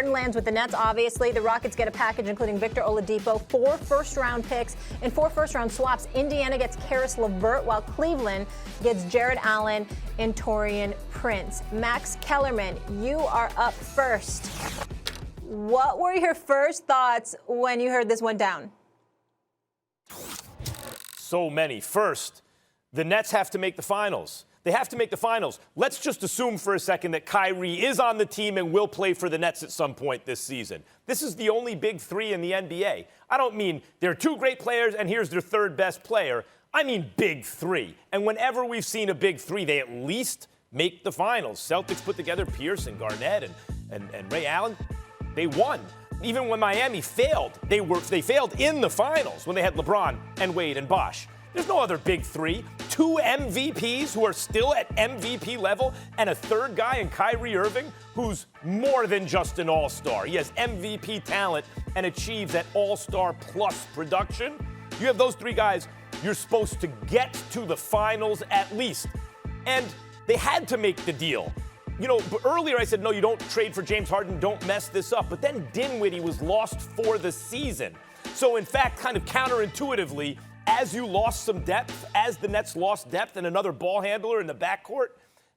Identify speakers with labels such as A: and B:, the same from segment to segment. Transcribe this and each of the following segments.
A: Harden lands with the Nets, obviously. The Rockets get a package including Victor Oladipo, 4 first-round picks, and 4 first-round swaps. Indiana gets Karis LeVert, while Cleveland gets Jared Allen and Taurean Prince. Max Kellerman, you are up first. What were your first thoughts when you heard this went down?
B: So many. First, the Nets have to make the finals. They have to make the finals. Let's just assume for a second that Kyrie is on the team and will play for the Nets at some point this season. This is the only big three in the NBA. I don't mean they're 2 great players and here's their 3rd best player. I mean big three. And whenever we've seen a big three, they at least make the finals. Celtics put together Pierce and Garnett and Ray Allen. They won. Even when Miami failed, they failed in the finals when they had LeBron and Wade and Bosh. There's no other big three. 2 MVPs who are still at MVP level and a 3rd guy in Kyrie Irving who's more than just an all-star. He has MVP talent and achieves that all-star plus production. You have those 3 guys, you're supposed to get to the finals at least. And they had to make the deal. You know, earlier I said, no, you don't trade for James Harden, don't mess this up. But then Dinwiddie was lost for the season. So, in fact, kind of counterintuitively, as you lost some depth, as the Nets lost depth and another ball handler in the backcourt,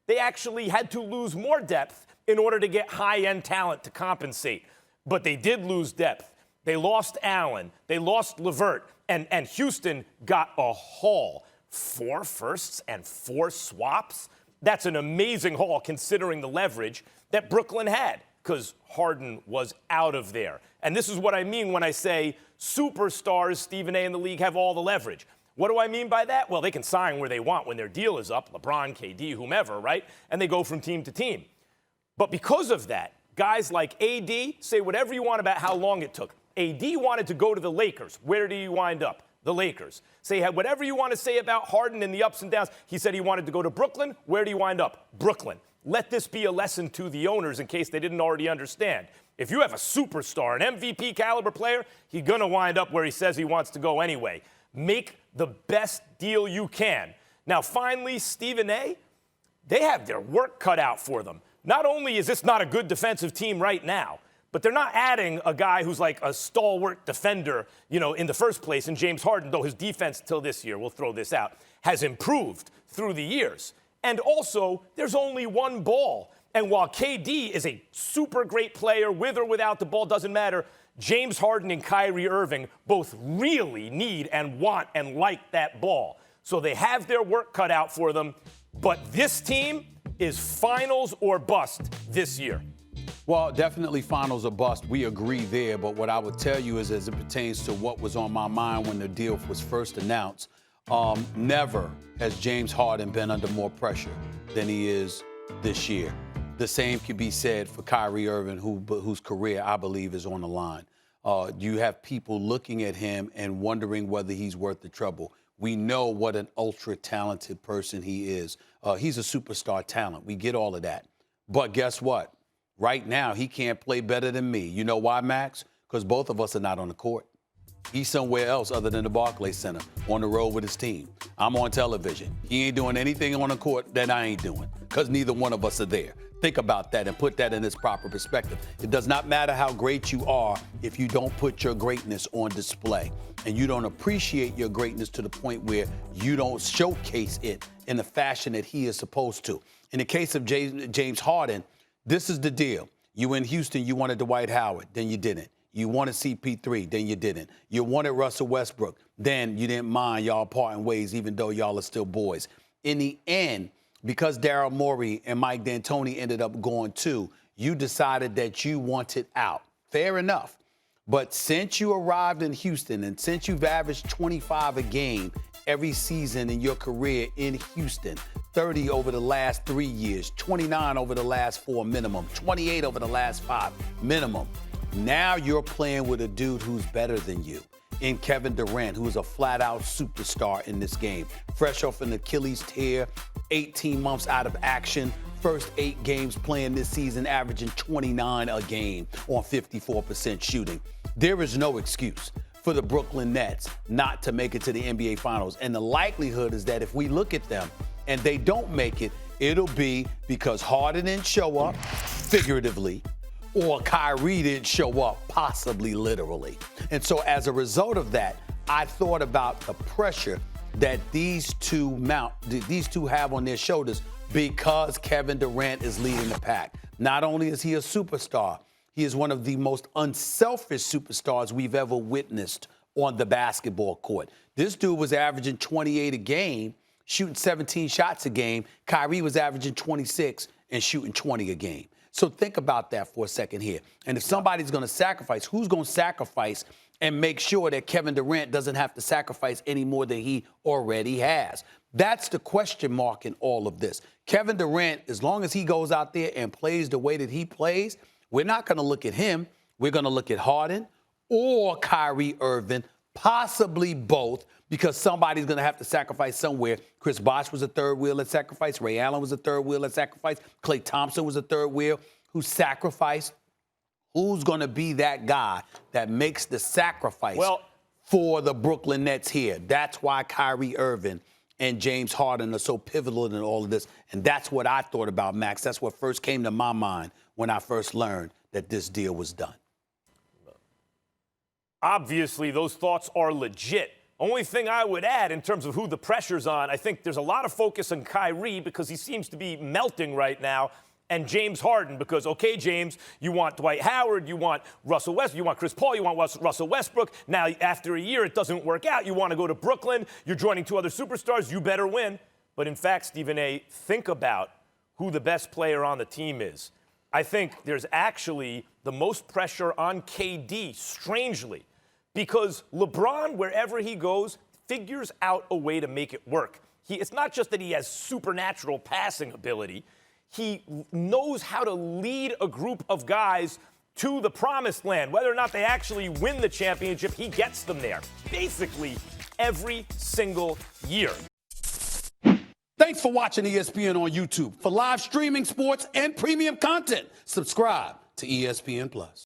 B: they actually had to lose more depth in order to get high-end talent to compensate. But they did lose depth. They lost Allen. They lost LeVert. And Houston got a haul. 4 firsts and 4 swaps. That's an amazing haul considering the leverage that Brooklyn had because Harden was out of there. And this is what I mean when I say superstars, Stephen A. and the league have all the leverage. What do I mean by that? Well, they can sign where they want when their deal is up, LeBron, KD, whomever, right? And they go from team to team. But because of that, guys like AD, say whatever you want about how long it took. AD wanted to go to the Lakers. Where did he wind up? The Lakers. Say whatever you want to say about Harden and the ups and downs. He said he wanted to go to Brooklyn. Where did he wind up? Brooklyn. Let this be a lesson to the owners in case they didn't already understand. If you have a superstar, an MVP caliber player, he's going to wind up where he says he wants to go anyway. Make the best deal you can. Now, finally, Stephen A., they have their work cut out for them. Not only is this not a good defensive team right now, but they're not adding a guy who's like a stalwart defender, you know, in the first place. And James Harden, though his defense till this year, we'll throw this out, has improved through the years. And also, there's only one ball. And while KD is a super great player, with or without the ball, doesn't matter, James Harden and Kyrie Irving both really need and want and like that ball. So they have their work cut out for them. But this team is finals or bust this year.
C: Well, definitely finals or bust. We agree there. But what I would tell you is, as it pertains to what was on my mind when the deal was first announced, never has James Harden been under more pressure than he is this year. The same could be said for Kyrie Irving, whose career I believe is on the line. You have people looking at him and wondering whether he's worth the trouble. We know what an ultra-talented person he is. He's a superstar talent. We get all of that. But guess what? Right now, he can't play better than me. You know why, Max? Because both of us are not on the court. He's somewhere else other than the Barclays Center, on the road with his team. I'm on television. He ain't doing anything on the court that I ain't doing, because neither one of us are there. Think about that and put that in its proper perspective. It does not matter how great you are if you don't put your greatness on display and you don't appreciate your greatness to the point where you don't showcase it in the fashion that he is supposed to. In the case of James Harden, this is the deal. You in Houston, you wanted Dwight Howard, then you didn't. You wanted CP3, then you didn't. You wanted Russell Westbrook, then you didn't mind y'all parting ways even though y'all are still boys. In the end, because Daryl Morey and Mike D'Antoni ended up going too, you decided that you wanted out. Fair enough. But since you arrived in Houston and since you've averaged 25 a game every season in your career in Houston, 30 over the last 3 years, 29 over the last 4 minimum, 28 over the last 5 minimum. Now you're playing with a dude who's better than you in Kevin Durant, who is a flat-out superstar in this game. Fresh off an Achilles tear, 18 months out of action, first 8 games playing this season, averaging 29 a game on 54% shooting. There is no excuse for the Brooklyn Nets not to make it to the NBA Finals. And the likelihood is that if we look at them and they don't make it, it'll be because Harden didn't show up, figuratively. or Kyrie didn't show up, possibly literally. And so as a result of that, I thought about the pressure that these two have on their shoulders because Kevin Durant is leading the pack. Not only is he a superstar, he is one of the most unselfish superstars we've ever witnessed on the basketball court. This dude was averaging 28 a game, shooting 17 shots a game. Kyrie was averaging 26 and shooting 20 a game. So think about that for a second here. And if somebody's going to sacrifice, who's going to sacrifice and make sure that Kevin Durant doesn't have to sacrifice any more than he already has? That's the question mark in all of this. Kevin Durant, as long as he goes out there and plays the way that he plays, we're not going to look at him. We're going to look at Harden or Kyrie Irving, possibly both, because somebody's going to have to sacrifice somewhere. Chris Bosh was a third wheel at sacrifice. Ray Allen was a third wheel at sacrifice. Klay Thompson was a third wheel who sacrificed. Who's going to be that guy that makes the sacrifice for the Brooklyn Nets here? That's why Kyrie Irving and James Harden are so pivotal in all of this. And that's what I thought about, Max. That's what first came to my mind when I first learned that this deal was done.
B: Obviously, those thoughts are legit. Only thing I would add in terms of who the pressure's on, I think there's a lot of focus on Kyrie because he seems to be melting right now, and James Harden because, okay, James, you want Dwight Howard, you want Russell Westbrook, you want Chris Paul, you want Russell Westbrook. Now, after a year, it doesn't work out. You want to go to Brooklyn. You're joining two other superstars. You better win. But in fact, Stephen A., think about who the best player on the team is. I think there's actually the most pressure on KD, strangely, because LeBron, wherever he goes, figures out a way to make it work. It's not just that he has supernatural passing ability. He knows how to lead a group of guys to the promised land. Whether or not they actually win the championship, he gets them there, basically every single year.
C: Thanks for watching ESPN on YouTube. For live streaming, sports, and premium content, subscribe to ESPN+.